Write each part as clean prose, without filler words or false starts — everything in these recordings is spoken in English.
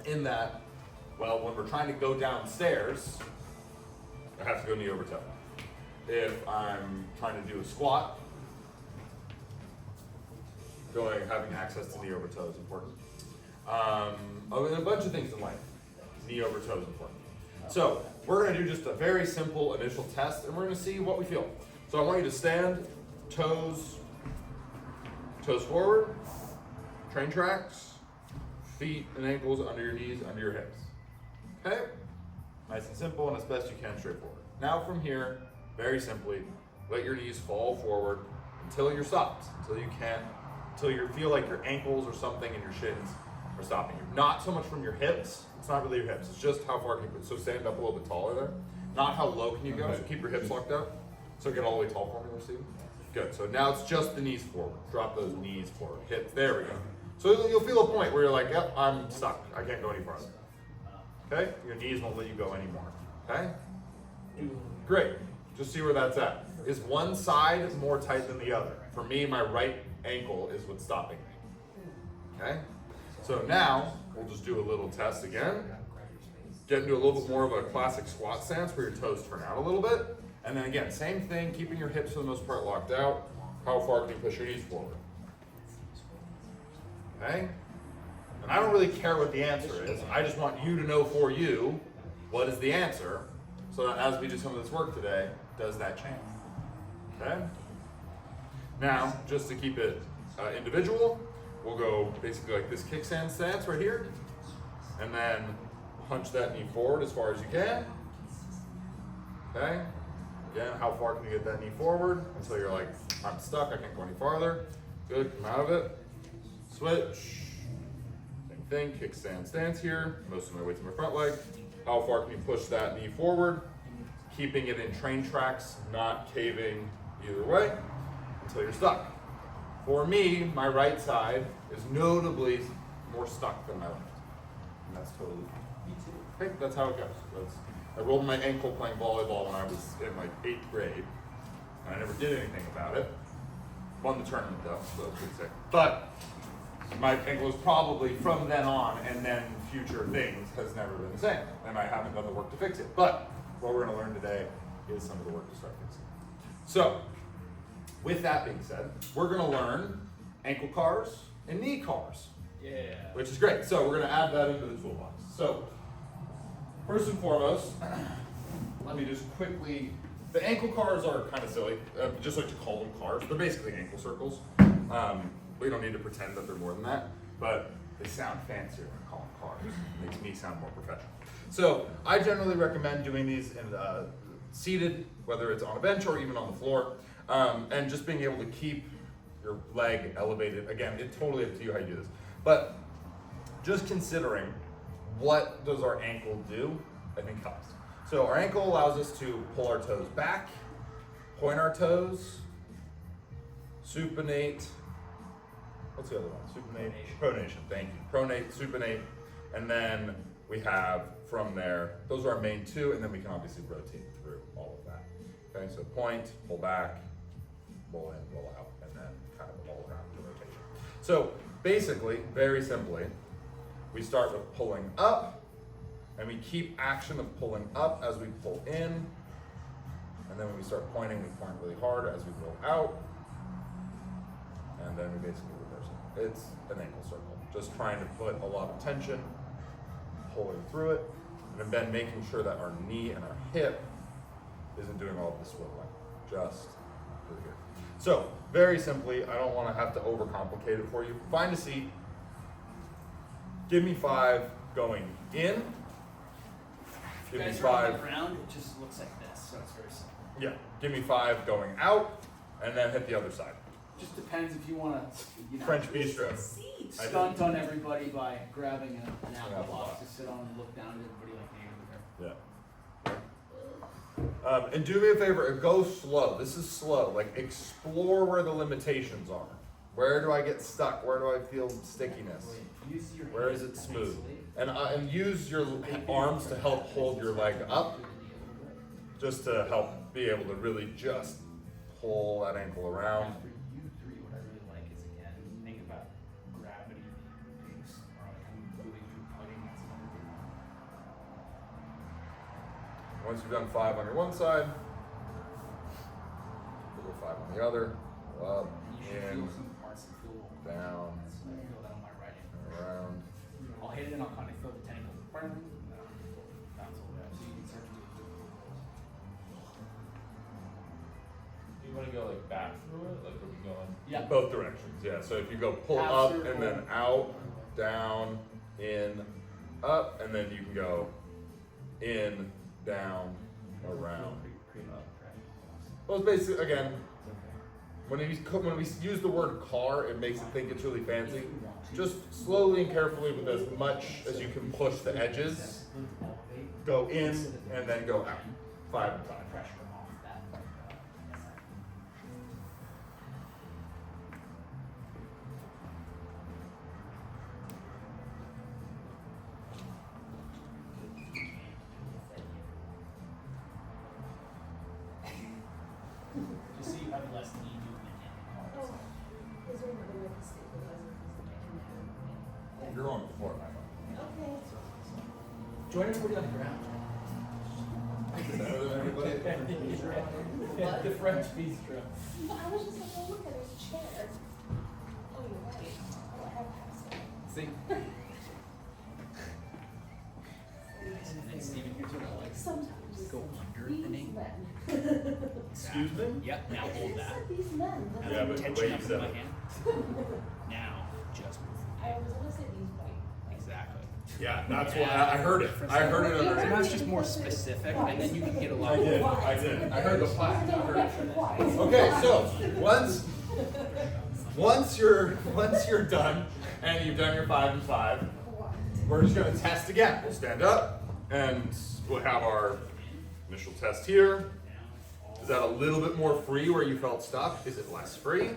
in that, well, when we're trying to go downstairs, I have to go knee over toe. If I'm trying to do a squat, having access to knee over toe is important. And a bunch of things in life, knee over toe is important. So we're going to do just a very simple initial test, and we're going to see what we feel. So I want you to stand, toes forward, train tracks, feet and ankles under your knees, under your hips. Okay? Nice and simple, and as best you can, straightforward. Now from here, very simply, let your knees fall forward until you're stopped, until you feel like your ankles or something in your shins are stopping you. Not so much from your hips, it's not really your hips, it's just how far can you put. So stand up a little bit taller there. Not how low can you go, so keep your hips locked up. So get all the way tall for me, Steve. Good, so now it's just the knees forward. Drop those knees forward, hips, there we go. So you'll feel a point where you're like, yep, I'm stuck, I can't go any farther. Okay, your knees won't let you go anymore, okay? Great, just see where that's at. Is one side more tight than the other? For me, my right ankle is what's stopping me, okay? So now, we'll just do a little test again. Get into a little bit more of a classic squat stance where your toes turn out a little bit. And then again, same thing, keeping your hips for the most part locked out. How far can you push your knees forward? Okay? And I don't really care what the answer is. I just want you to know for you what is the answer, so that as we do some of this work today, does that change? Okay? Now, just to keep it individual, we'll go basically like this kickstand stance right here, and then punch that knee forward as far as you can. Okay? Again, how far can you get that knee forward until you're like, I'm stuck, I can't go any farther. Good, come out of it. Switch. Same thing, kickstand stance here. Most of my weight to my front leg. How far can you push that knee forward? Keeping it in train tracks, not caving either way until you're stuck. For me, my right side is notably more stuck than my left. And that's totally me too. Okay, that's how it goes. I rolled my ankle playing volleyball when I was in like 8th grade. And I never did anything about it. Won the tournament though, so that's good to say. But my ankle is probably from then on and then future things has never been the same. And I haven't done the work to fix it. But what we're gonna learn today is some of the work to start fixing. So, with that being said, we're gonna learn ankle cars and knee cars. Yeah. Which is great. So we're gonna add that into the toolbox. So, first and foremost, let me just quickly, the ankle cars are kind of silly. Just like to call them cars. They're basically ankle circles. We don't need to pretend that they're more than that, but they sound fancier when I call them cars. It makes me sound more professional. So I generally recommend doing these in seated, whether it's on a bench or even on the floor, and just being able to keep your leg elevated. Again, it's totally up to you how you do this, but just considering what does our ankle do, I think helps. So our ankle allows us to pull our toes back, point our toes, supinate. What's the other one? Supinate, pronation, thank you. Pronate, supinate, and then we have from there, those are our main two, and then we can obviously rotate through all of that. Okay, so point, pull back, roll in, roll out, and then kind of all around the rotation. So basically, very simply, we start with pulling up, and we keep action of pulling up as we pull in, and then when we start pointing, we point really hard as we roll out, and then we basically reverse it. It's an ankle circle, just trying to put a lot of tension, pulling through it, and then making sure that our knee and our hip isn't doing all of the swiveling, just through here. So, very simply, I don't want to have to overcomplicate it for you. Find a seat, give me 5 going in, give me 5. Ground, it just looks like this, so it's very simple. Yeah, give me 5 going out, and then hit the other side. Just depends if you want to, French bistro. stunt on everybody by grabbing an apple box to sit on and look down at everybody like an Yeah. And do me a favor, go slow. This is slow. Like, explore where the limitations are. Where do I get stuck? Where do I feel stickiness? Where is it smooth? And use your arms to help hold your leg up, just to help be able to really just pull that ankle around. For you three, what I really like is, again, think about gravity being or like moving through putting. That's Once you've done 5 on your one side, we'll go 5 on the other. Go up, You should in, feel some parts that feel down, I feel that on my right hand. around. I'll hit it and I'll kind of feel the tentacle. Bounce over that. So you can start to do Do you want to go like back through it? Like are we going? Yeah. Both directions, yeah. So if you go pull Half up circle. and then out, down, in, up, and then you can go in, down, around. Well, it's basically, again, when we use the word car, it makes it think it's really fancy. Just slowly and carefully with as much as you can push the edges, go in and then go out. 5 and 5. pressure off that. Just so you have less knee movement in the car. Oh, is there another way to stabilize it? You're on before my Okay. Join everybody on the ground. What? The French bistro. But I was just like, oh, look at his chair. Oh, you're right. Oh, I have passed See? And then Steven, here's what I like. Sometimes. Go under These the knee. men. Excuse me? Yep, now hold You that. said these men. That's Yeah, but the Tension way up you in said my it. hand. Now, just move. I was gonna say these white. Exactly. Yeah, that's what I heard it. I heard it So underneath. now it's just more specific, and then you can get a lot I more. did. I heard the plaque. I heard it. White. Okay, so once you're done and you've done your 5 and 5, we're just gonna test again. We'll stand up and we'll have our initial test here. Is that a little bit more free where you felt stuck? Is it less free?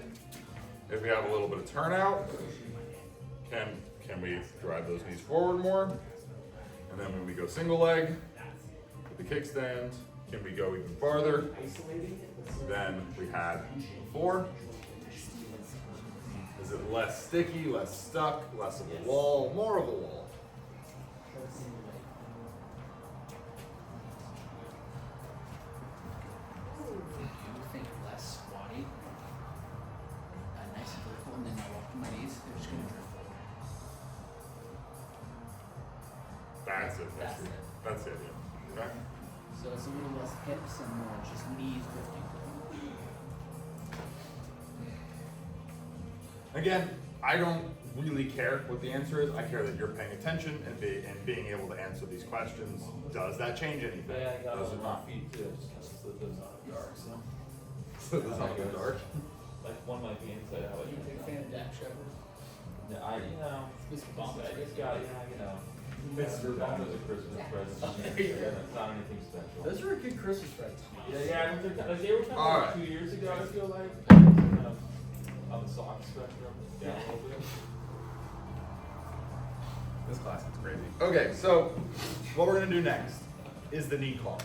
If we have a little bit of turnout, can we drive those knees forward more? And then when we go single leg with the kickstand, can we go even farther than we had before? Is it less sticky, less stuck, less of a wall, more of a wall? You think less squatty, nice and vertical, and then I walk to my knees. They're just gonna drift forward. That's it. That's it. That's it. Yeah. Okay. So it's a little less hips and more just knees drifting forward. Again, I don't really care what the answer is. I care that you're paying attention and being able to answer these questions. Does that change anything? Yeah, I got Does on it my not? feet too. I just kind of slid those out of the dark, so. So it's not in the dark. Like one might be inside out. Are you a big fan of Dak Shepard? Yeah, This bomb I just got, It's Mr. Bomb is a Christmas present. Yeah, it's not anything special. Those are a good Christmas presents. Yeah, like they were kind of All like right. 2 years ago, I feel like. Kind of on the soft spectrum, down a little bit. This class is crazy. Okay, so what we're gonna do next is the knee call.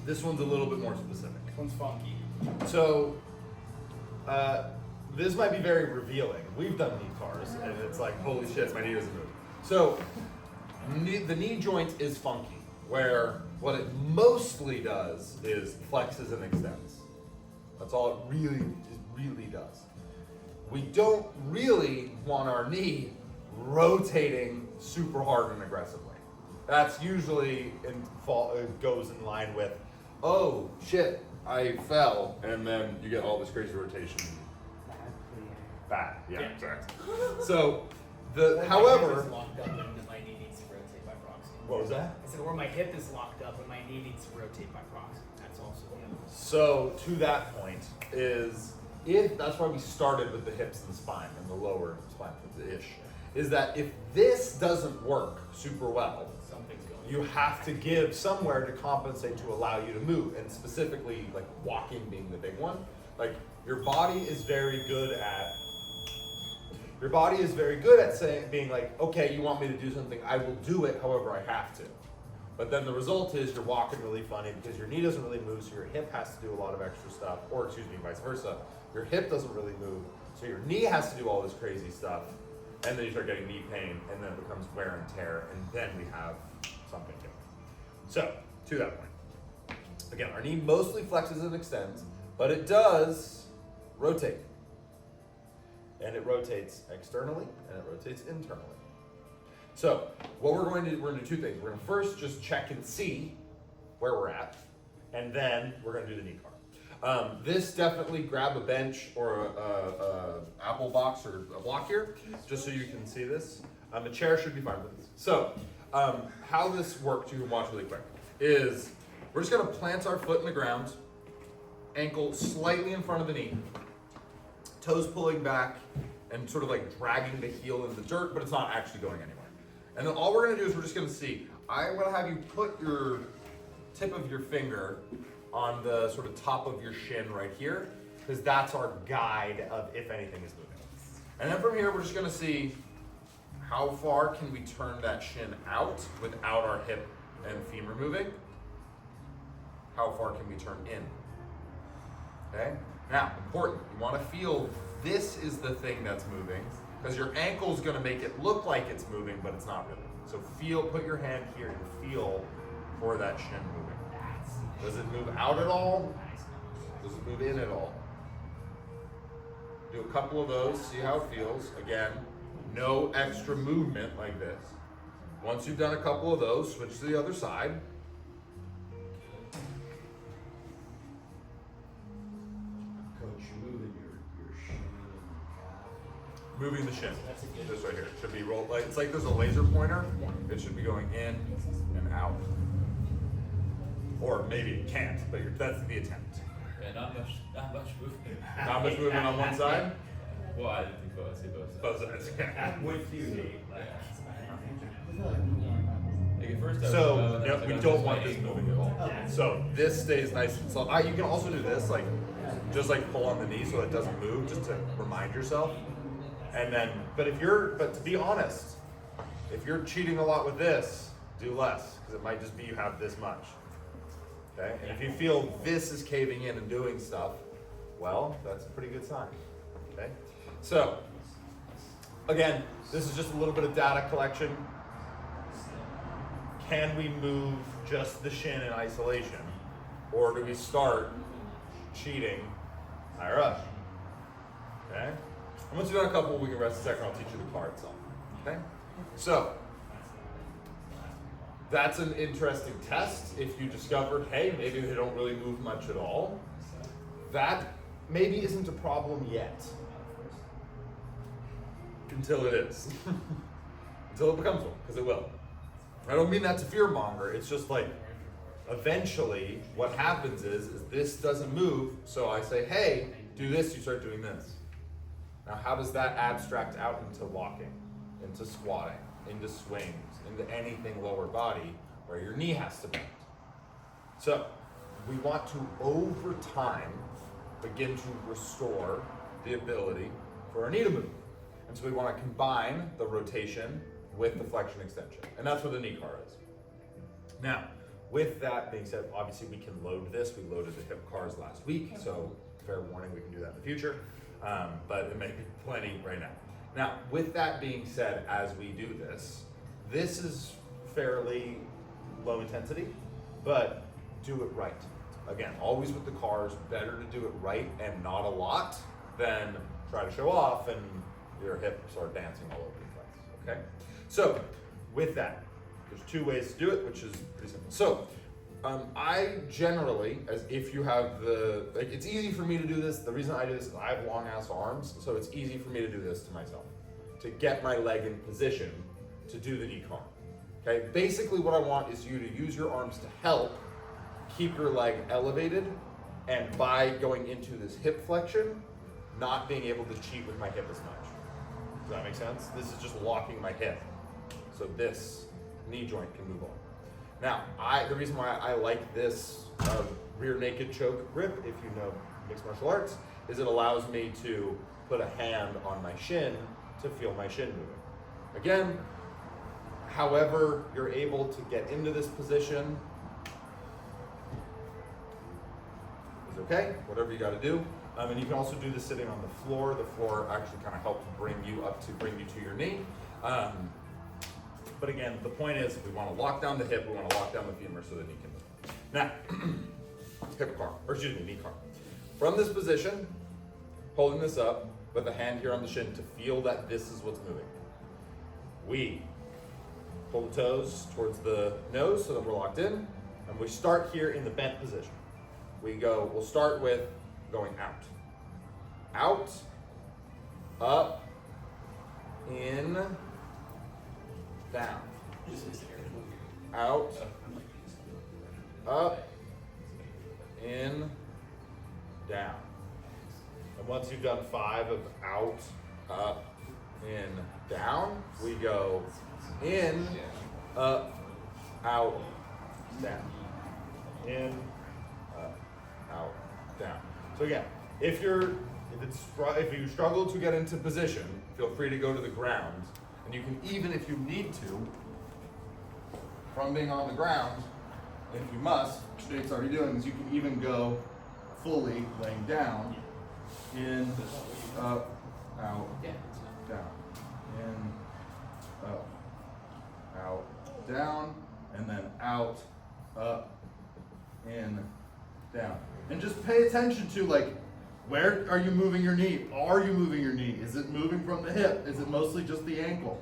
This one's a little bit more specific. This one's funky. So, this might be very revealing. We've done knee cars, and it's like, holy shit, my knee doesn't move. So, the knee joint is funky, where what it mostly does is flexes and extends. That's all it really does. We don't really want our knee rotating super hard and aggressively. That's usually goes in line with, oh shit, I fell, and then you get all this crazy rotation. Bad, yeah, exactly. So, however, Locked up and my knee needs to rotate by proxy. what was that? I said, or my hip is locked up and my knee needs to rotate by proxy. That's also the other. So to that point is if that's why we started with the hips and spine and the lower spine ish, is that if this doesn't work super well, Something's going. you have to give somewhere to compensate to allow you to move, and specifically like walking being the big one. Like your body is very good at saying, being like, okay, you want me to do something, I will do it, however I have to. But then the result is you're walking really funny because your knee doesn't really move, so your hip has to do a lot of extra stuff, or excuse me, vice versa. Your hip doesn't really move, so your knee has to do all this crazy stuff, and then you start getting knee pain, and then it becomes wear and tear, and then we have something different. So, to that point. Again, our knee mostly flexes and extends, but it does rotate. And it rotates externally and it rotates internally. So what we're going to do two things. We're going to first just check and see where we're at, and then we're going to do the knee car. This definitely grab a bench or a apple box or a block here, just so you can see this. A chair should be fine with this. So how this works, you can watch really quick, is we're just going to plant our foot in the ground, ankle slightly in front of the knee, toes pulling back and sort of like dragging the heel in the dirt, but it's not actually going anywhere. And then all we're gonna do is we're just gonna see. I'm gonna have you put your tip of your finger on the sort of top of your shin right here, because that's our guide of if anything is moving. And then from here, we're just gonna see how far can we turn that shin out without our hip and femur moving. How far can we turn in? Okay? Now, important, you want to feel this is the thing that's moving, because your ankle is going to make it look like it's moving, but it's not really. So put your hand here and feel for that shin moving. Does it move out at all? Does it move in at all? Do a couple of those, see how it feels. Again, no extra movement like this. Once you've done a couple of those, switch to the other side. Moving the shin. This right here. It should be rolled like it's like there's a laser pointer. It should be going in and out. Or maybe it can't, but that's the attempt. Yeah, not much movement. Not much movement on one side? Well, I didn't think both. I say both Both sides. I'm with you, Nate. Like at first I was, So, I yep, was we like, don't I'm want just this my moving at ankle. all. So this stays nice and soft. You can also do this, like, just like pull on the knee so it doesn't move, just to remind yourself. And then, but to be honest, if you're cheating a lot with this, do less, because it might just be you have this much. Okay? And if you feel this is caving in and doing stuff, well, that's a pretty good sign. Okay? So, again, this is just a little bit of data collection. Can we move just the shin in isolation? Or do we start cheating higher up? Okay? And once you've done a couple, we can rest a second. I'll teach you the car itself. Okay? So, that's an interesting test. If you discovered, hey, maybe they don't really move much at all, that maybe isn't a problem yet. Until it is. Until it becomes one, because it will. I don't mean that to fear monger. It's just like, eventually, what happens is this doesn't move, so I say, hey, do this, you start doing this. Now, how does that abstract out into walking, into squatting, into swings, into anything lower body where your knee has to bend? So, we want to, over time, begin to restore the ability for our knee to move. And so we want to combine the rotation with the flexion extension. And that's what the knee car is. Now, with that being said, obviously we can load this. We loaded the hip cars last week, so fair warning, we can do that in the future. But it may be plenty right now. Now, with that being said, as we do this, this is fairly low intensity, but do it right. Again, always with the cars, better to do it right and not a lot than try to show off and your hips are dancing all over the place, okay? So, with that, there's two ways to do it, which is pretty simple. So, I generally, as if you have it's easy for me to do this. The reason I do this is I have long ass arms, so it's easy for me to do this to myself, to get my leg in position to do the knee car. Okay, basically what I want is you to use your arms to help keep your leg elevated, and by going into this hip flexion, not being able to cheat with my hip as much. Does that make sense? This is just locking my hip, so this knee joint can move on. Now, the reason why I like this rear naked choke grip, if you know mixed martial arts, is it allows me to put a hand on my shin to feel my shin moving. Again, however you're able to get into this position is okay, whatever you gotta do. And you can also do this sitting on the floor. The floor actually kind of helps bring you to your knee. But again, the point is we want to lock down the hip, we want to lock down the femur so that knee can move. Now, hip car, or excuse me, knee car. From this position, holding this up with the hand here on the shin to feel that this is what's moving. We pull the toes towards the nose so that we're locked in, and we start here in the bent position. We'll start with going out. Out, up, in, down. Out, up, in, down. And once you've done 5 of out, up, in, down, we go in, up, out, down. In, up, out, down. So again, if you struggle to get into position, feel free to go to the ground. And you can even, if you need to, from being on the ground, if you must, which Nate's already doing, is you can even go fully laying down. In, up, out, down. In, up, out, down, and then out, up, in, down. And just pay attention to, like, where are you moving your knee? Are you moving your knee? Is it moving from the hip? Is it mostly just the ankle?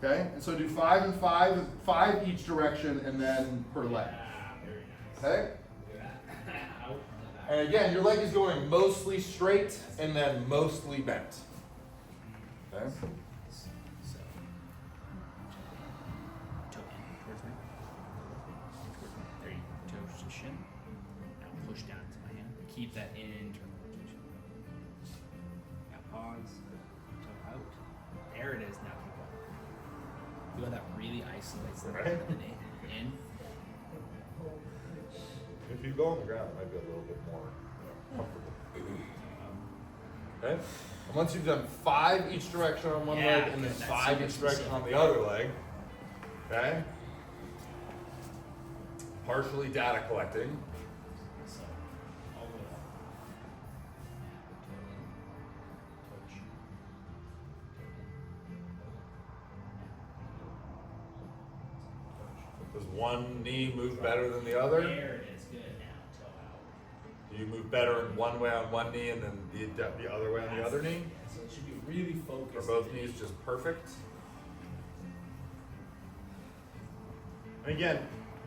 Okay, and so do 5 and 5, 5 each direction, and then per leg. Okay? And again, your leg is going mostly straight and then mostly bent. Okay? So, toe in towards me. There you go. Toes to shin. Now push down into my hand. Keep that in internal rotation. Now pause. Toe out. There it is. Now keep going. Feel that really isolates the Right. of the knee. In. If you go on the ground, it might be a little bit more comfortable. Okay? And once you've done 5 each direction on one leg and then that's 5 each direction on the other leg, okay? Partially data collecting. So, all the way up. Touch. Does one knee move better than the other? There it is. Good. Now toe out. Do you move better in one way on one knee and then the other way on the other knee? Yeah, so it should be really Are focused. both knees just perfect? And again,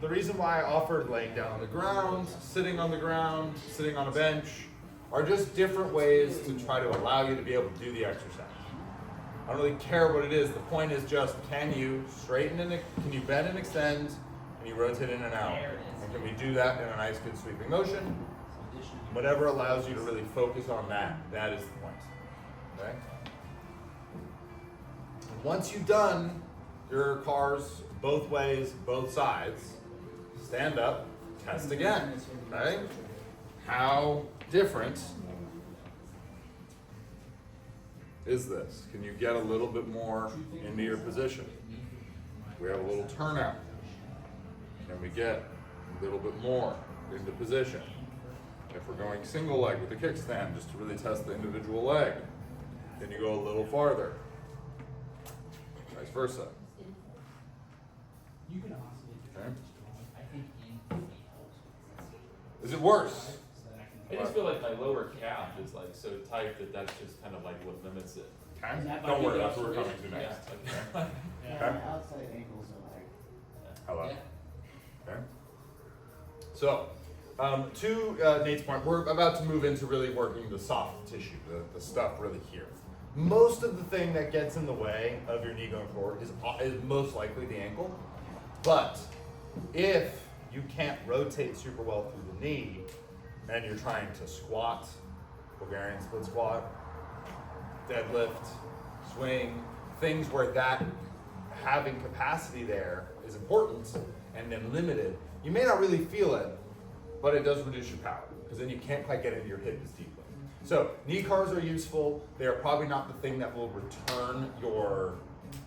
the reason why I offered laying down on the ground, sitting on the ground, sitting on a bench, are just different ways to try to allow you to be able to do the exercise. I don't really care what it is. The point is just, can you straighten and can you bend and extend, and you rotate in and out? And can we do that in a nice, good sweeping motion? Whatever allows you to really focus on that. That is the point. Okay? And once you've done your cars both ways, both sides, stand up, test again. Okay? How different is this? Can you get a little bit more into your position? We have a little turnout. Can we get a little bit more into position? If we're going single leg with the kickstand, just to really test the individual leg, can you go a little farther? Vice versa. You can oscillate. Okay. I think in Is it worse? I just feel like my lower calf is like so tight that that's just kind of like what limits it. Okay. Is that Don't by worry, the that's what we're coming observation? to next. Yeah. Okay. Outside ankles are like. Hello. Okay. So, to Nate's point, we're about to move into really working the soft tissue, the stuff really here. Most of the thing that gets in the way of your knee going forward is most likely the ankle. But if you can't rotate super well through the knee and you're trying to squat, Bulgarian split squat, deadlift, swing, things where that having capacity there is important and then limited, you may not really feel it, but it does reduce your power because then you can't quite get into your hip as deeply. So knee cars are useful. They are probably not the thing that will return your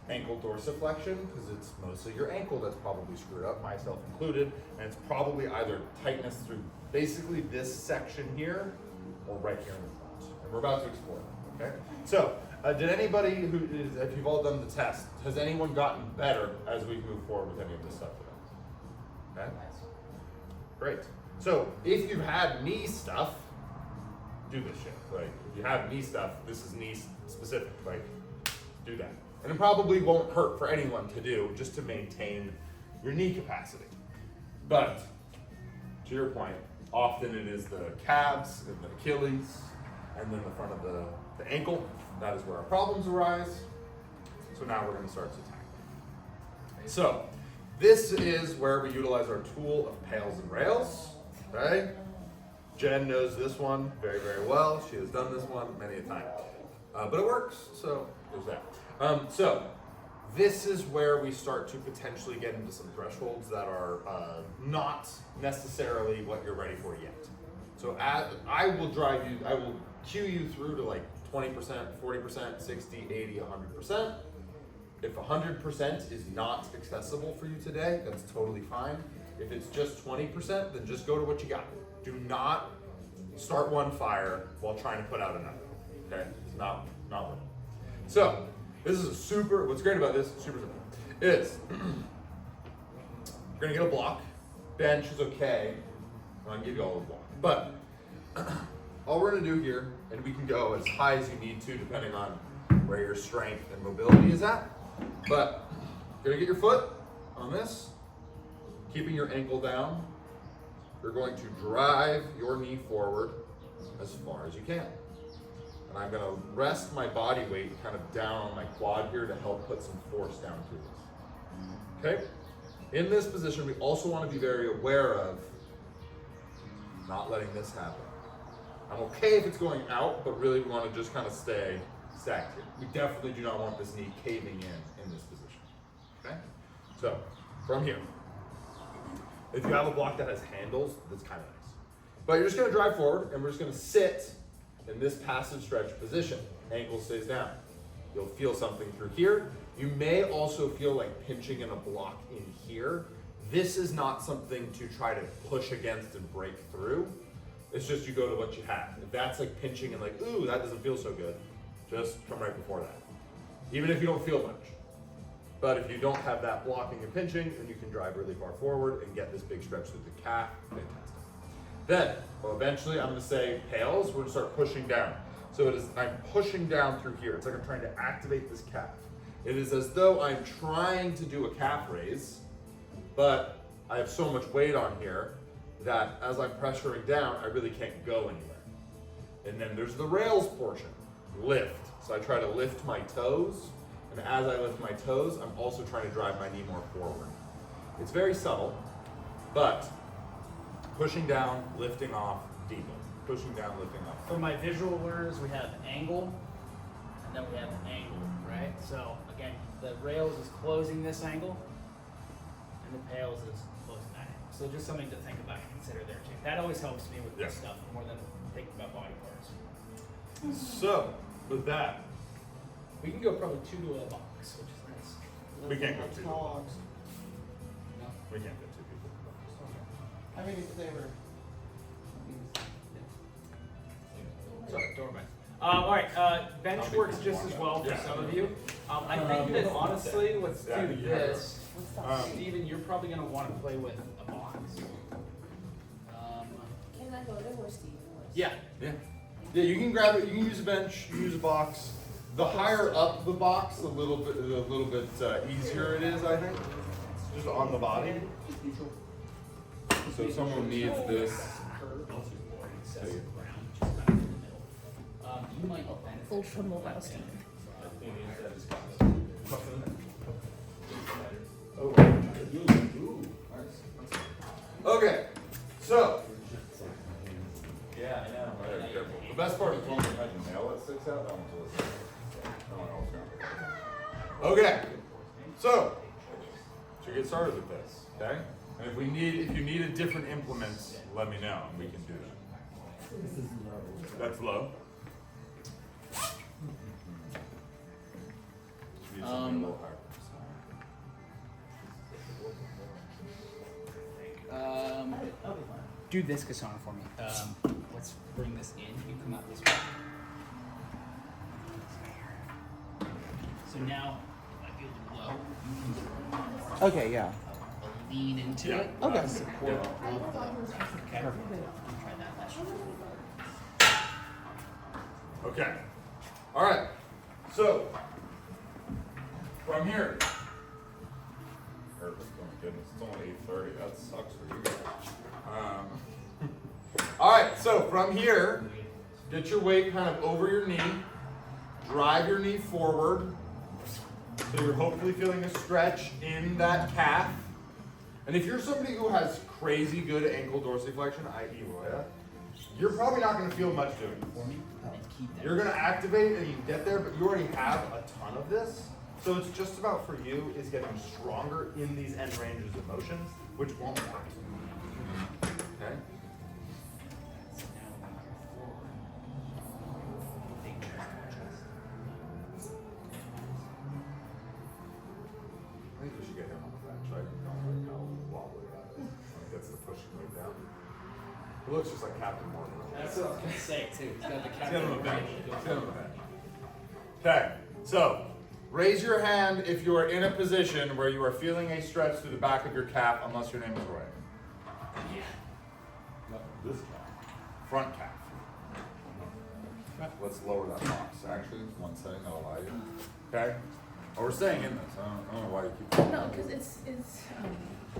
ankle dorsiflexion because it's mostly your ankle that's probably screwed up, myself included, and it's probably either tightness through basically this section here or right here in the front. And we're about to explore that, okay? So Did anybody if you've all done the test, has anyone gotten better as we move forward with any of this stuff today? Okay. Great. So if you've had knee stuff, do this shit. Like, if you have knee stuff, this is knee specific. Like, do that. And it probably won't hurt for anyone to do, just to maintain your knee capacity. But to your point, often it is the calves and the Achilles, and then the front of the ankle. That is where our problems arise. So now we're going to start to tackle. So this is where we utilize our tool of pails and rails. Okay? Jen knows this one very, very well. She has done this one many a time. But it works, so there's that. So this is where we start to potentially get into some thresholds that are not necessarily what you're ready for yet. So I will cue you through to like 20%, 40%, 60, 80, 100%. If 100% is not accessible for you today, that's totally fine. If it's just 20%, then just go to what you got. Do not start one fire while trying to put out another. Okay? It's not worth it. So, this is what's great about this, super simple, is you're gonna get a block. Bench is okay. I'll give you all the block. But all we're gonna do here, and we can go as high as you need to depending on where your strength and mobility is at. But you're gonna get your foot on this, keeping your ankle down. You're going to drive your knee forward as far as you can. And I'm gonna rest my body weight kind of down on my quad here to help put some force down through this. Okay? In this position, we also want to be very aware of not letting this happen. I'm okay if it's going out, but really we want to just kind of stay stacked here. We definitely do not want this knee caving in this position. Okay? So, from here. If you have a block that has handles, that's kind of nice. But you're just going to drive forward, and we're just going to sit in this passive stretch position. Ankle stays down. You'll feel something through here. You may also feel like pinching in a block in here. This is not something to try to push against and break through. It's just you go to what you have. If that's like pinching and like, ooh, that doesn't feel so good, just come right before that. Even if you don't feel much. But if you don't have that blocking and pinching, then you can drive really far forward and get this big stretch through the calf. Fantastic. Then, eventually I'm gonna say pails, we're gonna start pushing down. So I'm pushing down through here. It's like I'm trying to activate this calf. It is as though I'm trying to do a calf raise, but I have so much weight on here that as I'm pressuring down, I really can't go anywhere. And then there's the rails portion, lift. So I try to lift my toes, and as I lift my toes, I'm also trying to drive my knee more forward. It's very subtle, but pushing down, lifting off, deepen. Pushing down, lifting off. For my visual learners, we have angle, and then we have angle, right? So again, the rails is closing this angle, and the pails is closing that angle. So just something to think about and consider there too. That always helps me with this stuff more than thinking about body parts. So, with that, We can go probably 2 to a box, which is nice. we can't go two. Dogs. No? We can't go two people. I mean, if they were. Sorry, doorman. All right, bench works just as well for some of you. I think that honestly, let's Yeah, do yeah. this. Um, Steven, you're probably gonna want to play with a box. Can I go to where Steve was? Yeah. Yeah. Yeah, you can grab it. You can use a bench. You can use a box. The higher up the box, a little bit easier it is, I think. Just on the body. So if someone needs this. You might benefit. Ultra mobile Steve. Okay, so Yeah, I know. very careful. The best part is when you have a nail that sticks out. That one's really no one else got it. Okay, so to get started with this, okay? And if you need a different implement, let me know and we can do that. That's low. Need something a little higher. Do this, Kasana, for me. Let's bring this in. You come out this way. So now, it might be a little low. You can throw Okay, yeah. a lean into Yeah. it. Okay. Support of the. Okay. Try that. That should be Okay. All right. So from here. Perfect. Oh my goodness, it's only 8:30. That sucks for you guys. All right. So from here, get your weight kind of over your knee. Drive your knee forward. So you're hopefully feeling a stretch in that calf. And if you're somebody who has crazy good ankle dorsiflexion, i.e. Roya, you're probably not going to feel much doing it for me. And keep that. You're gonna activate and you get there, but you already have a ton of this. So it's just about for you is getting stronger in these end ranges of motions, which won't hurt. Okay? So now when you're forward, big chest. I think we should get him on the bench. I don't like how wobbly that is. When it gets the pushing weight down. It looks just like Captain Morgan. That's what I was gonna say too. He's got the Let's get him on the bench. captain. Let's get him on the bench. Okay, so raise your hand if you are in a position where you are feeling a stretch through the back of your calf, unless your name is Roy. No, this calf. Front calf. Let's lower that box. Actually, one setting that'll allow you. Okay? Oh, we're staying in this. I don't know why you keep. No, because it's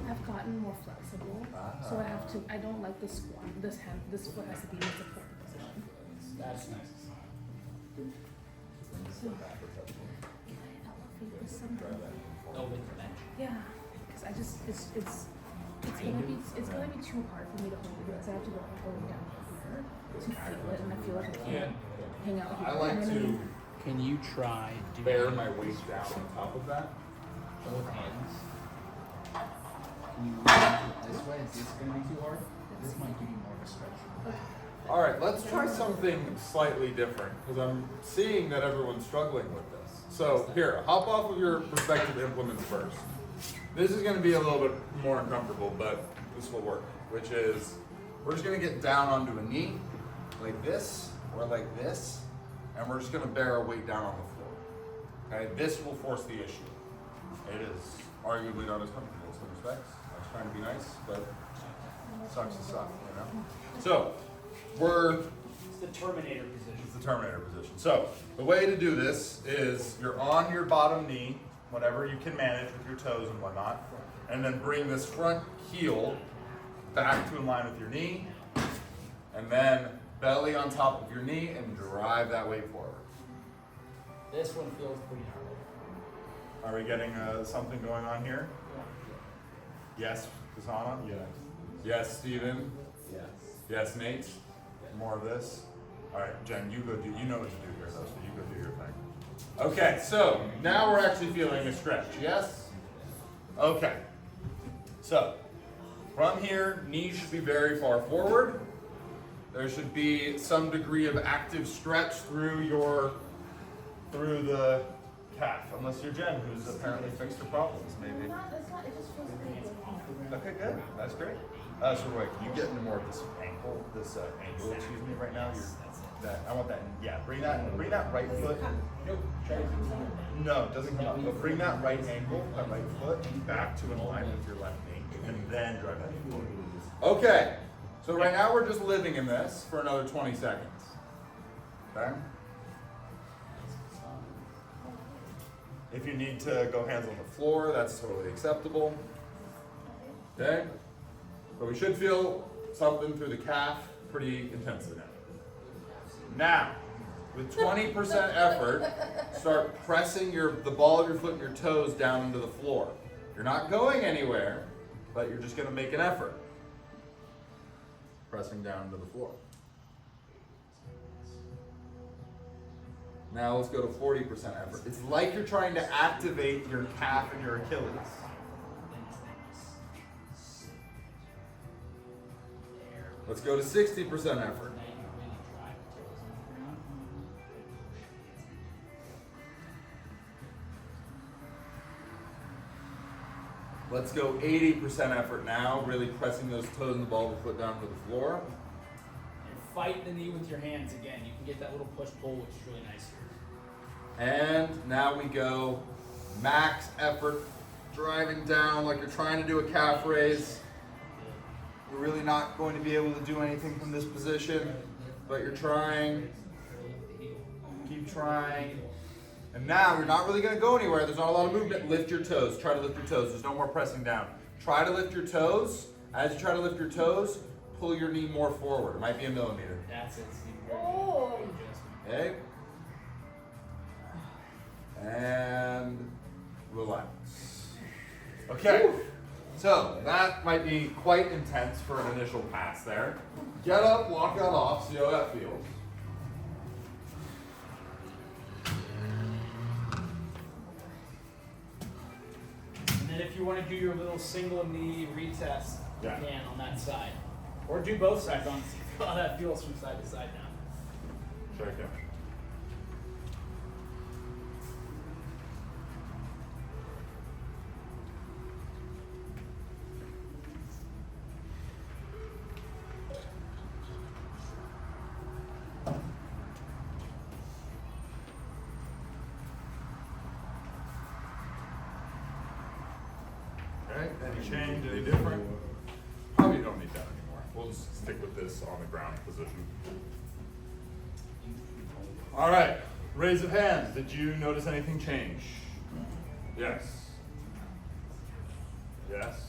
I've gotten more flexible, so I have to. I don't like this squat. This foot has to be in a support position. That's nice. So can I elevate this somehow? Oh, with the bench. Yeah, because I just it's gonna be too hard for me to hold it because I have to go down here to feel it, and I feel like I can't hang out here. I like You know what I to mean? Can you try doing bear my weight down on top of that. both hands? Can you move it this way? Is this gonna be too hard? This might give you more of a stretch. All right, let's try something slightly different because I'm seeing that everyone's struggling with this. So here, hop off of your respective implements first. This is going to be a little bit more uncomfortable, but this will work, which is we're just going to get down onto a knee like this or like this, and we're just going to bear our weight down on the floor. Okay, this will force the issue. It is arguably not as comfortable in some respects. I was trying to be nice, but it sucks to suck, you know? So, It's the Terminator position. it's the Terminator position. So the way to do this is you're on your bottom knee, whatever you can manage with your toes and whatnot, and then bring this front heel back to in line with your knee, and then belly on top of your knee and drive that weight forward. This one feels pretty hard. Are we getting something going on here? Yes, Kasana? Yes. Yes, Steven? Yes. Yes, Nate? More of this? All right, Jen, you go do, you know what to do here though, so you go do your thing. Okay, so now we're actually feeling a stretch, yes? Okay. So, from here, knees should be very far forward. There should be some degree of active stretch through the calf, unless you're Jen, who's apparently fixed her problems, maybe. It's not. It just feels great. Okay, good. That's great. So Roy, can you get into more of this ankle, excuse me, right now? I want that. Yeah, bring that right foot. Nope. Try to No, it doesn't come up. But bring that right ankle, that right foot, back to in line with your left knee, and then drive that knee forward. Okay. So right now we're just living in this for another 20 seconds. Okay. If you need to go hands on the floor, that's totally acceptable. Okay. But we should feel something through the calf pretty intensely now. Now, with 20% effort, start pressing the ball of your foot and your toes down into the floor. You're not going anywhere, but you're just going to make an effort. Pressing down into the floor. Now let's go to 40% effort. It's like you're trying to activate your calf and your Achilles. Let's go to 60% effort. Let's go 80% effort now, really pressing those toes and the ball of the foot down to the floor. And fight the knee with your hands again. You can get that little push-pull, which is really nice here. And now we go max effort, driving down like you're trying to do a calf raise. You're really not going to be able to do anything from this position, but you're trying. Keep trying. And now you're not really going to go anywhere. There's not a lot of movement. Lift your toes. Try to lift your toes. There's no more pressing down. Try to lift your toes. As you try to lift your toes, pull your knee more forward. It might be a millimeter. That's it, Steve. Oh. Okay. And relax. Okay. So that might be quite intense for an initial pass there. Get up, walk that off, see how that feels. And then if you want to do your little single knee retest, Yeah. you can on that side. Or do both sides on see how that feels from side to side now. Check it. Okay, any change, any different? Probably don't need that anymore. We'll just stick with this on the ground position. All right, raise of hands. Did you notice anything change? Yes. Yes.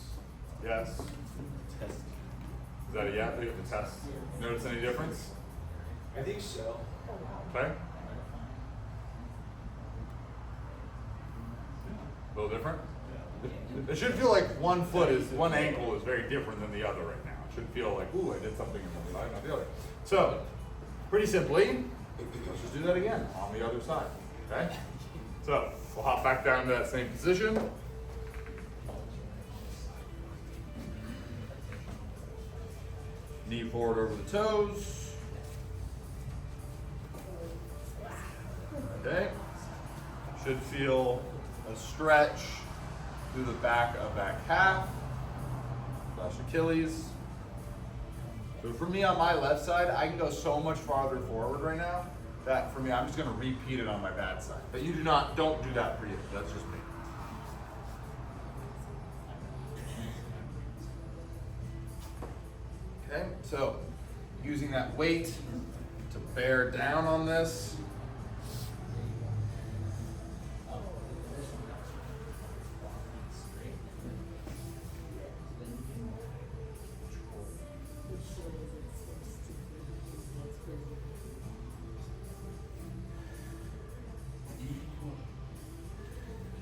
Yes. Test. Is that a yeah? They have to test. Notice any difference? I think so. Okay. A little different? It should feel like one ankle is very different than the other right now. It should feel like, ooh, I did something in one side, not the other. So, pretty simply, let's just do that again on the other side, okay? So, we'll hop back down to that same position. Knee forward over the toes. Okay. Should feel a stretch through the back of that calf, slash Achilles. So for me on my left side, I can go so much farther forward right now that for me, I'm just gonna repeat it on my bad side. But you don't do that for you. That's just me. Okay, so using that weight to bear down on this.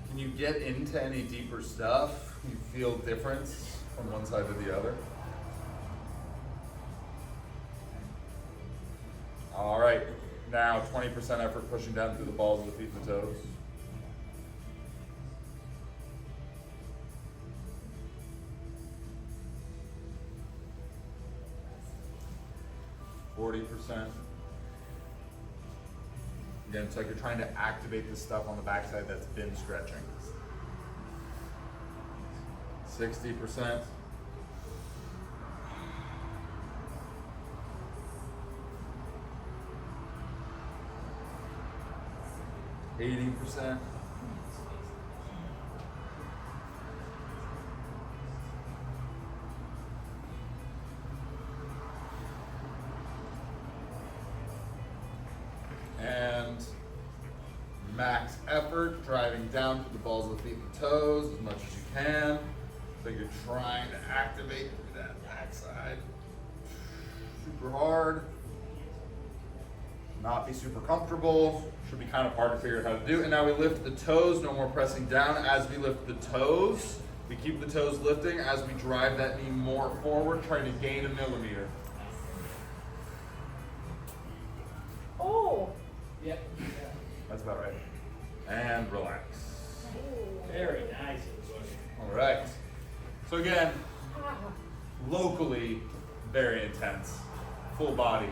Can you get into any deeper stuff? You feel difference from one side to the other? All right, now 20% effort pushing down through the balls of the feet and the toes. %. Again, it's like you're trying to activate the stuff on the backside that's been stretching. 60%. %. And max effort, driving down through the balls of the feet and toes as much as you can. So you're trying to activate that backside. Super hard. Not be super comfortable. Should be kind of hard to figure out how to do. And now we lift the toes, no more pressing down. As we lift the toes, we keep the toes lifting as we drive that knee more forward, trying to gain a millimeter. Oh. Yep. That's about right. And relax. Very nice, everybody. All right. So again, locally, very intense. Full body,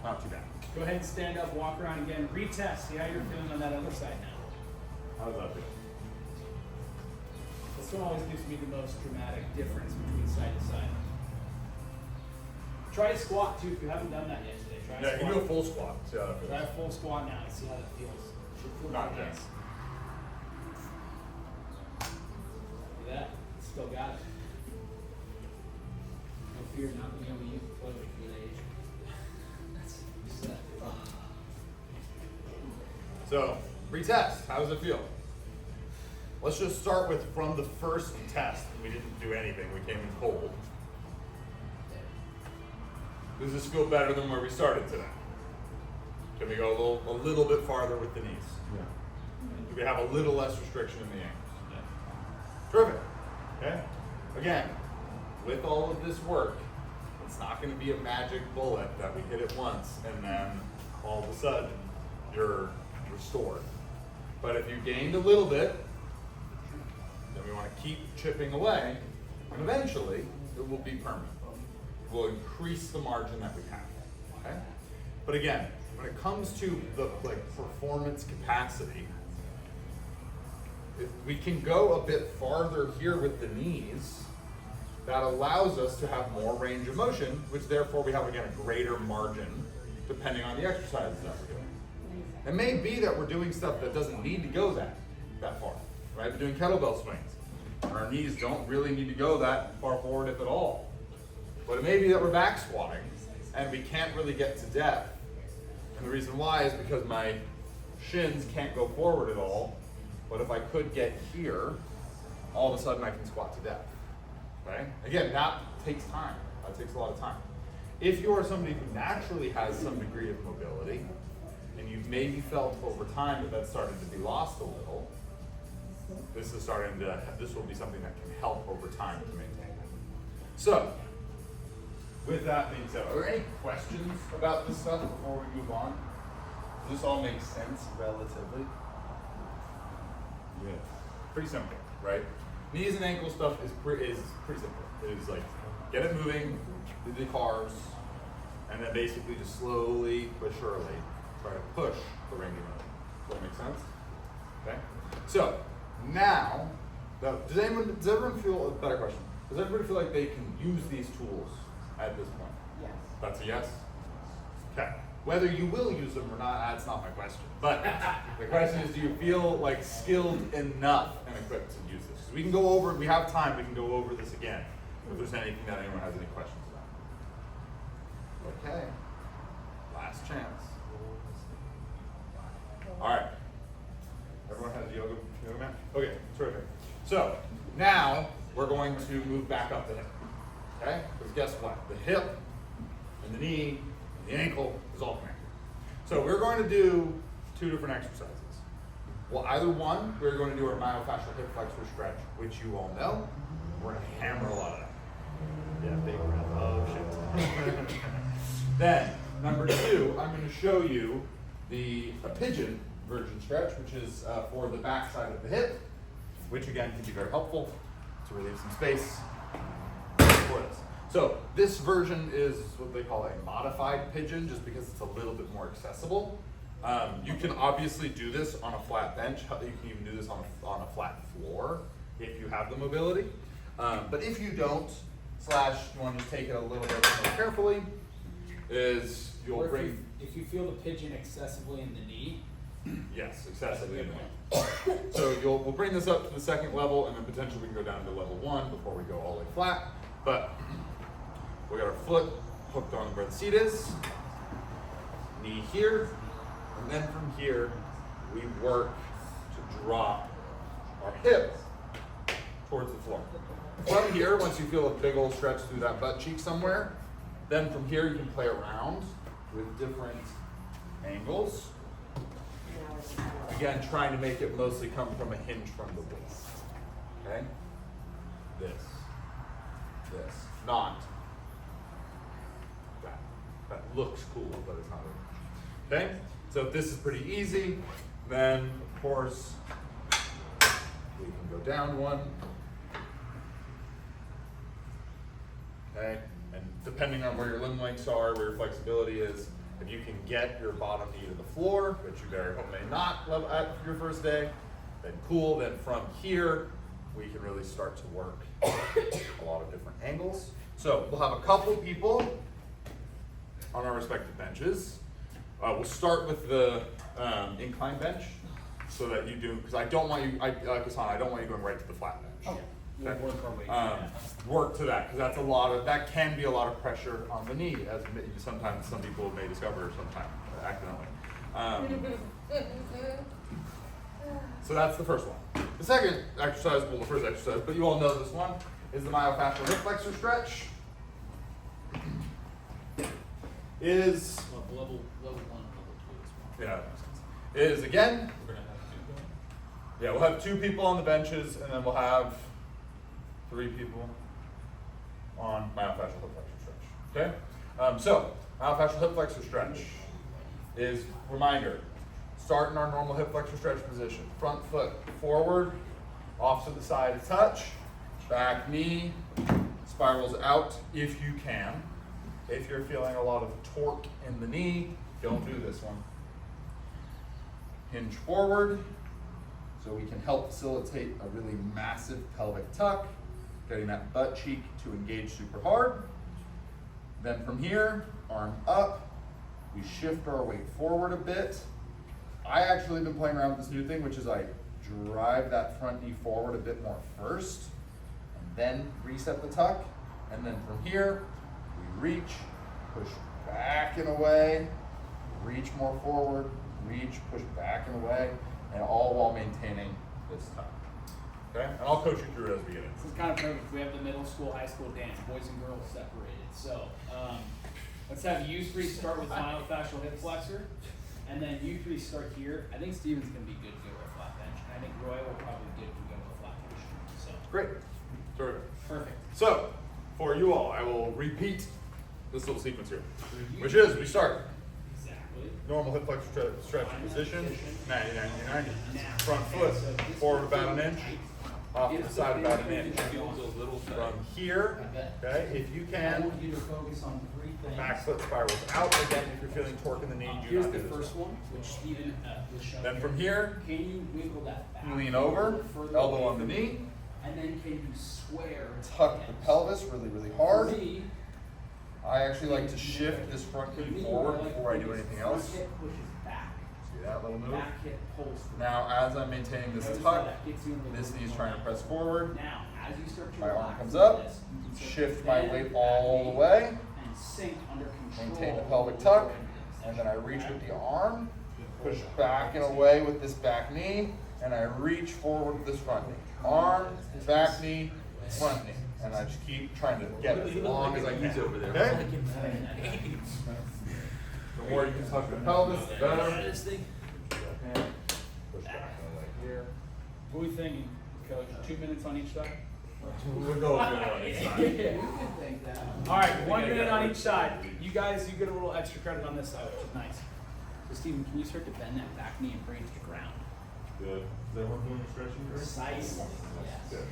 not too bad. Go ahead and stand up, walk around again, retest, see how you're feeling on that other side now. How does that feel? This one always gives me the most dramatic difference between side to side. Try to squat too if you haven't done that yet today. Try Yeah, a you can squat. do a full squat. See how that feels. Try a full squat now and see how that feels. Not yet. Look at that. Still got it. No fear not being able to use the toilet for the age. That's set. So, retest. How does it feel? Let's just start with from the first test. We didn't do anything. We came in cold. Does this feel better than where we started today? Can we go a little bit farther with the knees? Yeah. Do we have a little less restriction in the ankles? Terrific. Okay? Again, with all of this work, it's not going to be a magic bullet that we hit it once and then all of a sudden you're restored. But if you gained a little bit, then we want to keep chipping away, and eventually it will be permanent. We'll increase the margin that we have. Okay? But again, when it comes to the performance capacity, if we can go a bit farther here with the knees, that allows us to have more range of motion, which therefore we have, again, a greater margin depending on the exercises that we're doing. It may be that we're doing stuff that doesn't need to go that far, right? We're doing kettlebell swings. Our knees don't really need to go that far forward, if at all. But it may be that we're back squatting and we can't really get to depth. And the reason why is because my shins can't go forward at all. But if I could get here, all of a sudden I can squat to depth. Okay? Again, that takes time. That takes a lot of time. If you are somebody who naturally has some degree of mobility, and you've maybe felt over time that that's starting to be lost a little, this will be something that can help over time to maintain that. So, with that being said, are there any questions about this stuff before we move on? Does this all make sense relatively? Yeah. Pretty simple, right? Knees and ankle stuff is pretty simple. It is like, get it moving, do the cars, and then basically just slowly but surely try to push the range of motion. Does that make sense? Okay? So, now, does everyone feel, a better question, does everybody feel like they can use these tools at this point? Yes. That's a yes? Okay. Whether you will use them or not, that's not my question. But the question is, do you feel like skilled enough and equipped to use this? 'Cause we can go over, we have time, we can go over this again. If there's anything that anyone has any questions about. Okay. Last chance. All right. Everyone has a yoga mat? Okay, terrific. So now we're going to move back up the hip. Okay? Because guess what? The hip and the knee and the ankle is all connected. So we're going to do two different exercises. Well, either one, we're going to do our myofascial hip flexor stretch, which you all know. We're going to hammer a lot of that. Yeah, big breath. Oh, shit. Then, number two, I'm going to show you a pigeon version stretch, which is for the back side of the hip, which again can be very helpful to relieve some space for this. So this version is what they call a modified pigeon, just because it's a little bit more accessible. You can obviously do this on a flat bench. You can even do this on a flat floor if you have the mobility. But if you don't, / you want to just take it a little bit more carefully, is you'll Or bring... if you feel the pigeon excessively in the knee. Yes, excessively in the knee. So we'll bring this up to the second level, and then potentially we can go down to level 1 before we go all the way flat. But we got our foot hooked on where the seat is, knee here, and then from here we work to drop our hip towards the floor. From here, once you feel a big old stretch through that butt cheek somewhere, then from here you can play around with different angles. Again, trying to make it mostly come from a hinge from the waist. Okay? This. Not that. That looks cool, but it's not really. Okay? So if this is pretty easy, then of course we can go down one. Okay? And depending on where your limb lengths are, where your flexibility is, if you can get your bottom knee to the floor, which you very hope may not at your first day, then cool. Then from here, we can really start to work a lot of different angles. So we'll have a couple people on our respective benches. We'll start with the incline bench. so that you do, because I don't want you, Hassan, I don't want you going right to the flat bench. Oh, we'll Okay. work our way. Work to that, because that's a lot of, that can be a lot of pressure on the knee, as sometimes some people may discover sometime accidentally. So that's the first one. The second exercise, well, the first exercise, but you all know this one, is the myofascial hip flexor stretch. Is, Level 1, level 2 as well. yeah, is again, We're gonna have to do yeah, we'll have 2 people on the benches, and then we'll have 3 people on myofascial hip flexor stretch. Okay? So, myofascial hip flexor stretch is, reminder, start in our normal hip flexor stretch position. Front foot forward, off to the side to touch, back knee spirals out if you can. If you're feeling a lot of torque in the knee, don't do this one. Hinge forward, so we can help facilitate a really massive pelvic tuck, getting that butt cheek to engage super hard. Then from here, arm up, we shift our weight forward a bit. I actually been playing around with this new thing, which is I drive that front knee forward a bit more first, and then reset the tuck. And then from here, we reach, push back and away, reach more forward, reach, push back and away, and all while maintaining this tuck. Okay? And I'll coach you through it as we get in. This is kind of perfect. We have the middle school, high school dance, boys and girls separated. So let's have you 3 start with myofascial hip flexor, and then you 3 start here. I think Steven's going to be good to go with a flat bench, and I think Roy will probably be good to go with a flat bench. So Great. Terrific. perfect. So, for you all, I will repeat this little sequence here, which is we start Exactly. normal hip flexor stretch position, 90, 90, 90. Now, Front foot forward about an inch, off to the side about an inch. feels a little tight. From here, okay, if you I can, want you to focus on 3 things. back foot spirals out. Again, if you're feeling torque in the knee, do Here's not the do this. first one, which Steven was showing. Then here. from here, Can you wiggle that back? lean over, further elbow away on the from knee, And then can you square? tuck the pelvis really, really hard. For me, I actually like to shift this front for knee me, forward I like before I to do focus anything front else. hip pushes back. See that little move? Back hip pulls forward. Now, as I'm maintaining this Notice tuck, how that gets you in the this little knee's bit trying to more press back. forward. Now, as you start to My arm relax comes into up, this, you can start shift to my bend weight back all the knee way, and sink under control. maintain the pelvic tuck, and then I reach with the arm, push back and away with this back knee, and I reach forward with this front knee. Arm, back knee, front knee. And I just keep trying to get as long as I can. over there. Okay? The more you can tuck the pelvis, the better. This thing. Push back and away here. What are we thinking, Coach? 2 minutes on each side? We'll go with it on this side. All right, 1 minute on each side. You guys, you get a little extra credit on this side, which is nice. So, Steven, can you start to bend that back knee and bring it to the ground? Good. Is everyone doing the stretching? Precisely. Good.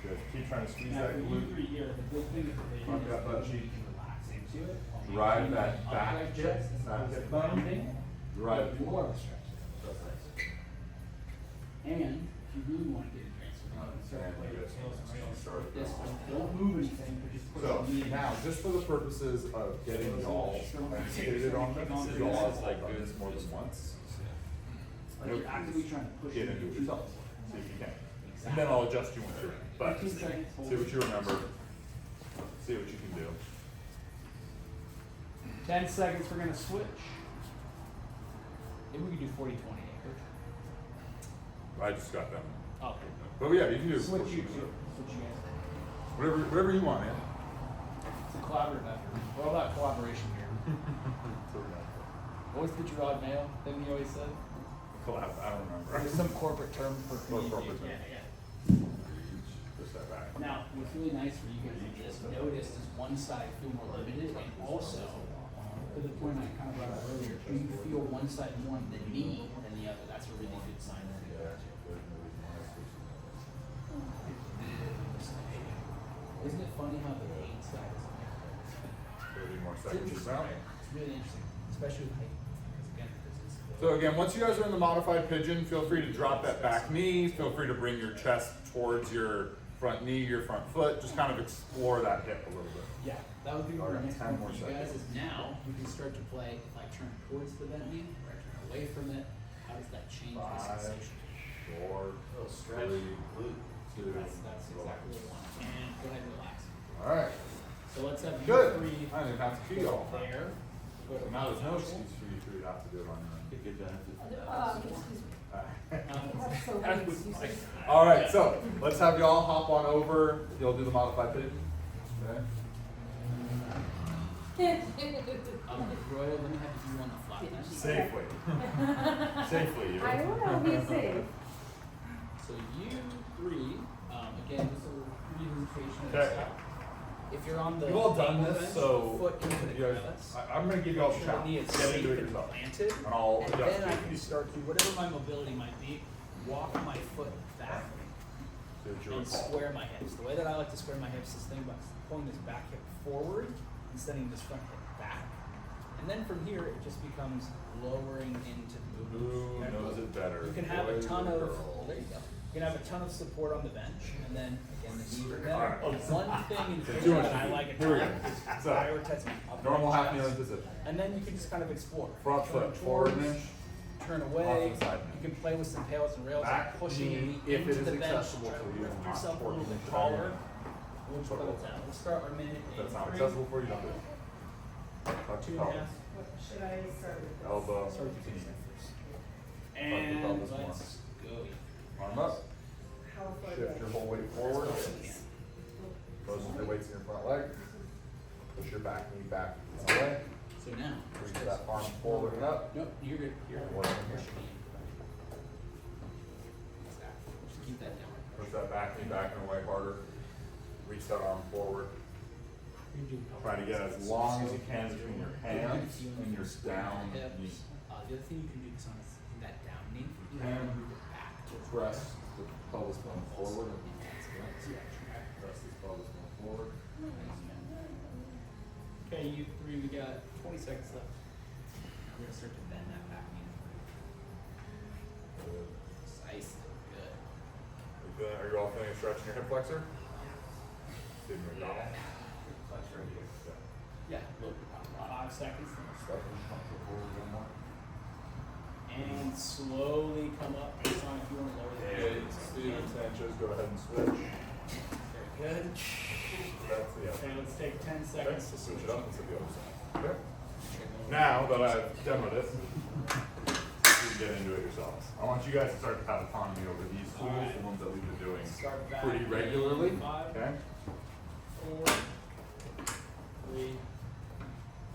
Good. Keep trying to squeeze Now, that for you glute. 3 here, the big thing is that they Front that butt cheek. relax into it. Drive that back Upright hip, chest is back the hip main bone. thing. Drive But more forward. of a stretch. And if you really want to get advanced, you can start to play with this one. Don't move anything, but just push So the knee. now, just for the purposes of getting y'all educated on this, y'all have like done this more than once. Like you're actively trying to push Get it into it yourself, see if you can. And then I'll adjust you when you're in. But 15 seconds, hold see what it. you remember, see what you can do. 10 seconds, we're gonna switch. Maybe we could do 40-20. I just got them. Oh, But yeah, you can do switch you switch two. Switch you guys. whatever you want, man. It's a collaborative effort. We're all about collaboration here. Always put your rod nail, didn't you always say? Collab, I don't remember. There's some corporate term for What corporate communication. term? Yeah. Push that back. Now, what's really nice for you guys is notice does one side feel more limited, and also, to the point I kind of brought up earlier, do you feel one side more in the knee than the other? That's a really good sign. Isn't it funny how the pain side is? 30 more It's seconds interesting. out. It's really interesting, especially with height. Because again, this is. So again, once you guys are in the modified pigeon, feel free to drop that back knee. Feel free to bring your chest towards your front knee, your front foot. Just kind of explore that hip a little bit. Yeah, that would be All our right, next 10 one more for you guys seconds. is now we can start to play if I turn towards the bent knee or I turn away from it. How does that change the 5, sensation? short, Little stretch. 3, 2. That's exactly what I want. And go ahead and relax. All right. So let's have you Good. three I didn't have to feed y'all. there. Go So to now there's no neutral. excuse for you three to have to do it on your own. Get good benefit. Excuse me. Um, So excuses. All right, so let's have y'all hop on over. You'll do the modified pigeon. Okay. Royal, let me have you on the flat bench. Safely. Safely. You. I will be safe. So you three, again, this is a presentation of Okay. the stuff. If you're on the You've all done table this, bench, so foot into the you guys, crevice. I'm gonna give y'all a Make sure the knee challenge. is Get safe into it and yourself. planted. And I'll And adjust then I it. can start to, whatever my mobility might be, walk my foot back Do what you and recall. square my hips. The way that I like to square my hips is think about pulling this back hip forward and sending this front hip back. And then from here, it just becomes lowering into the Who movement. knows it better? You can have a boys ton or of, girls? there you go. You can have a ton of support on the bench, and then again, the knees are better. Alright. One thing in So particular 200 that I like a Here we ton go. is So, prioritize my upper normal half chest. kneeling position. And then you can just kind of explore. Front Turn foot forward towards, an inch. turn Off away. to the side. You can play with some pails and rails, Back like pushing your knee, knee if into it is the bench, accessible try to to you, lift not yourself a forward. little bit Put taller. it We'll Put it put it down. We'll start our minute If in that's not 3, accessible for you, don't do it. Touch the 2.5. pelvis. Should I start with this? Elbow. Start with the knees first. the And pelvis more. let's go. Arm up. How far Shift your whole weight forward. Most of your weight's in your front leg. Push your back knee back away. So now, Reach that arm forward and up. nope, you're good. You're good. Work Push from here. your knee. Exactly. Just keep that down. Push that back knee back and away harder. Reach that arm forward. Try to get as long as you can between your hands and your down knee. The other thing you can do is on that down knee, you Can can move it back towards Press the pelvis going forward. Yeah. Press this pelvis going forward. Okay, you three, we got 20 seconds left. We're gonna start to bend that back knee. Precise, good. Are you all feeling a stretch in your hip flexor? Stephen McDonald. Yeah, look, 5 seconds. Step and come forward one more. And slowly come up. It's fine if you want to lower the Okay, hips. Steven Sanchez, go ahead and switch. Very good. That's the Okay, other. let's take 10 Okay, seconds so to switch switch it up up. and to the other side. Okay. Now that I've demoed it, you can get into it yourselves. I want you guys to start to have autonomy over these tools, the ones that we've been doing Start back. pretty regularly. 5, Okay. 4, 3,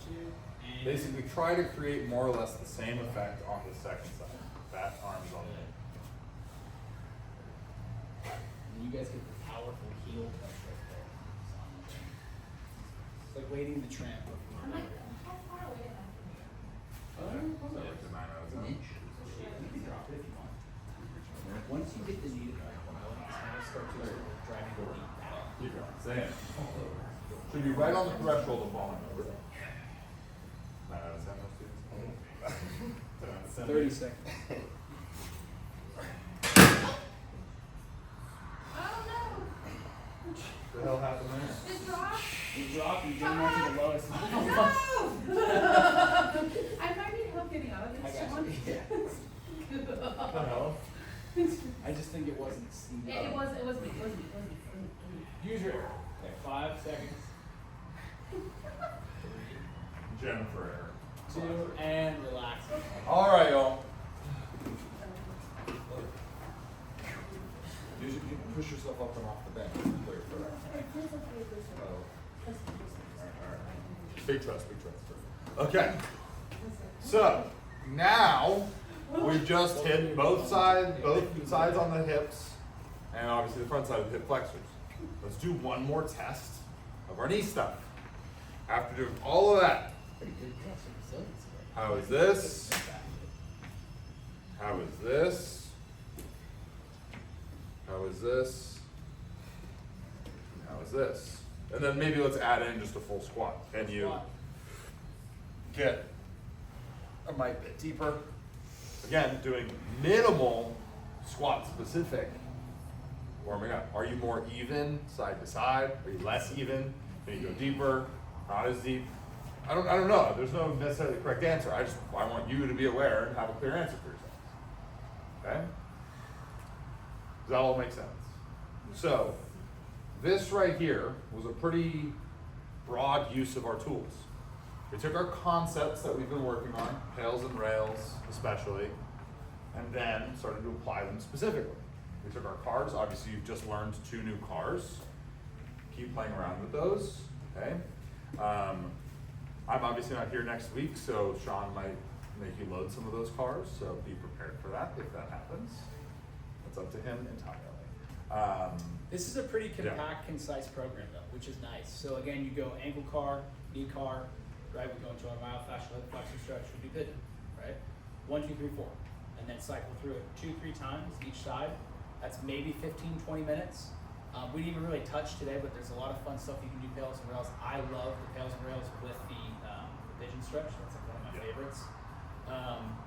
2, and Basically, try to create more or less the same effect on the second side. That arm's on me. And you guys get the powerful heel touch right there. It's like waiting the tramp. So like the 9 out of 10. You can drop it if you want. Once you get the knee to drag, now start to drag the knee back. Keep going. Stay in. Should be right on the threshold of falling over. 9 out of 10, those students. 10 out of 10. 30 seconds. What the hell happened there? You drop, you jump onto the lowest. I might need help getting out of I this got one. you. Yeah. What the hell? I just think it wasn't. It was me. Use your arrow. Okay, 5 seconds. Jennifer error. 2, and relax. All right, y'all. You can push yourself up and off the bench. Clear for that. Big trust, big trust. Okay. So now we've just hit both sides on the hips, and obviously the front side of the hip flexors. Let's do one more test of our knee stuff. After doing all of that, Pretty good test of resiliency. how is this? How is this? How is this? How is this? And then maybe let's add in just a full squat. Can you get a mite bit deeper? Again, doing minimal squat specific warming up. Are you more even side to side? Are you less even? Can you go deeper? Not as deep? I don't know. There's no necessarily correct answer. I want you to be aware and have a clear answer for yourself. Okay? Does that all make sense? So, this right here was a pretty broad use of our tools. We took our concepts that we've been working on, Pails and Rails especially, and then started to apply them specifically. We took our cars, obviously you've just learned 2 new cars. Keep playing around with those, okay? I'm obviously not here next week, so Sean might make you load some of those cars, so be prepared for that if that happens. That's up to him entirely. This is a pretty Yeah. compact, concise program though, which is nice. So again, you go ankle car, knee car, right? We go into our myofascial hip flexor stretch, would be pigeon, right? 1, 2, 3, 4. And then cycle through it 2, 3 times each side. That's maybe 15, 20 minutes. We didn't even really touch today, but there's a lot of fun stuff you can do pails and rails. I love the pails and rails with the pigeon stretch. That's like one of my favorites.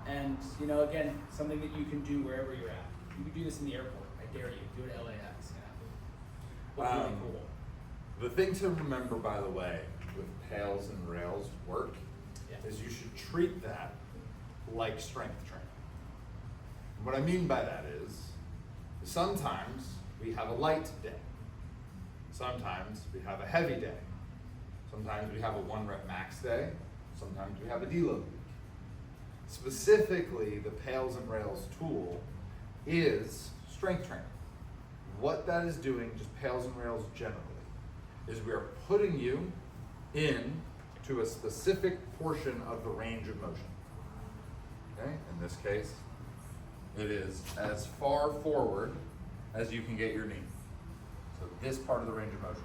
And you know, again, something that you can do wherever you're at. You can do this in the airport. I dare you. Do it at LAX. You know. Look really cool. The thing to remember, by the way, with Pails and Rails work, Yeah. is you should treat that like strength training. What I mean by that is, sometimes we have a light day. Sometimes we have a heavy day. Sometimes we have a 1 rep max day. Sometimes we have a deload week. Specifically, the Pails and Rails tool is strength training. What that is doing, just Pails and Rails generally, is we are putting you in to a specific portion of the range of motion. Okay, in this case, it is as far forward as you can get your knee. So this part of the range of motion.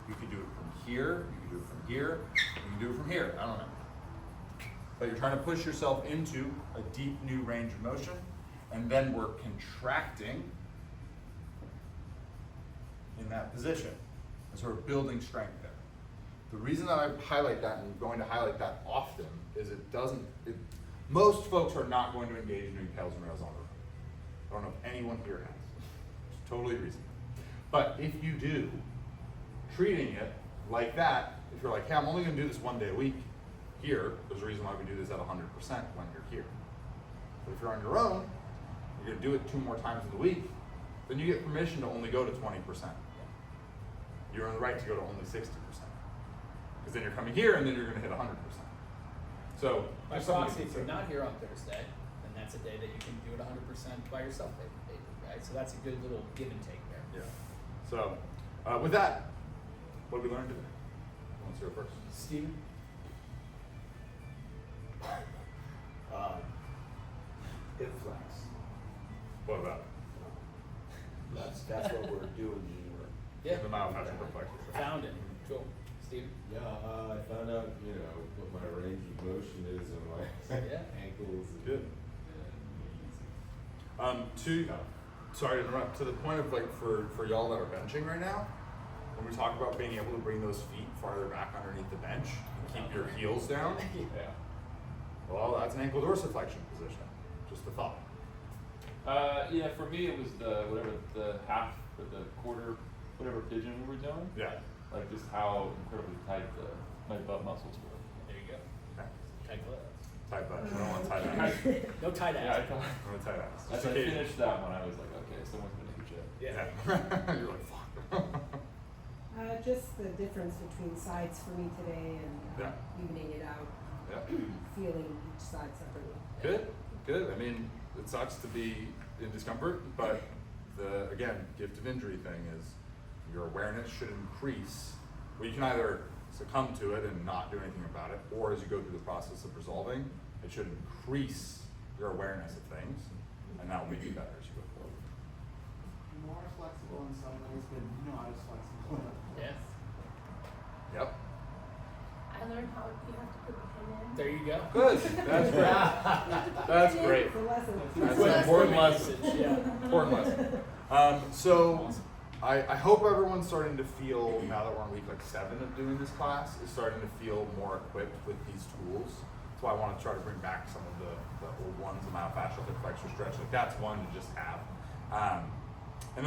You can do it from here, you can do it from here, you can do it from here, I don't know. But you're trying to push yourself into a deep new range of motion, and then we're contracting in that position. And so we're building strength there. The reason that I highlight that, and I'm going to highlight that often, is most folks are not going to engage in doing Pails and Rails on their own. I don't know if anyone here has. It's totally reasonable. But if you do, treating it like that, if you're like, hey, I'm only gonna do this 1 day a week here, there's a reason why we do this at 100% when you're here. But if you're on your own, you're gonna do it 2 more times in the week, then you get permission to only go to 20%. You're on the right to go to only 60%. Because then you're coming here and then you're gonna hit 100%. So, By there's something proxy, to if you're consider. not here on Thursday, then that's a day that you can do it 100% by yourself, maybe, right? So that's a good little give and take there. Yeah. So, with that, what did we learn today? Who wants to go first? Steven? Hip flex. What about That's what we're doing anyway. Yeah. the myofascial reflexes? Found it. Cool. Steven? Yeah, I found out, what my range of motion is on my Yeah. ankles and, Good. and knees. Sorry to interrupt, to the point of like for y'all that are benching right now, when we talk about being able to bring those feet farther back underneath the bench and keep your heels down, Yeah. well, that's an ankle dorsiflexion position. Just a thought. Yeah, for me it was the half or the quarter, whatever pigeon we were doing. Yeah. Like just how incredibly tight my butt muscles were. There you go. Okay. Tight gloves. Tight butt. You don't want tight ass. No tight Yeah, I ass. thought, You want tight ass. as Just I in case. finished that one, I was like, okay, someone's gonna hit you. Yeah. You're like, fuck. Just the difference between sides for me today and Yeah. evening it out, Yeah. feeling each side separately. Good, good. I mean, it sucks to be in discomfort, but the, again, gift of injury thing is your awareness should increase. Well, you can either succumb to it and not do anything about it, or as you go through the process of resolving, it should increase your awareness of things, and that will make you better as you go forward. More flexible in some ways, but not as flexible in others. Yes. Yep. I learned how you have to put the pin in. There you go. Good. That's great. That's great. It's a lesson. That's an important lesson. Yeah. Important lesson. So I hope everyone's starting to feel, now that we're on week like 7 of doing this class, is starting to feel more equipped with these tools. That's why I want to try to bring back some of the old ones, the myofascial hip flexor stretch. Like that's one to just have. And then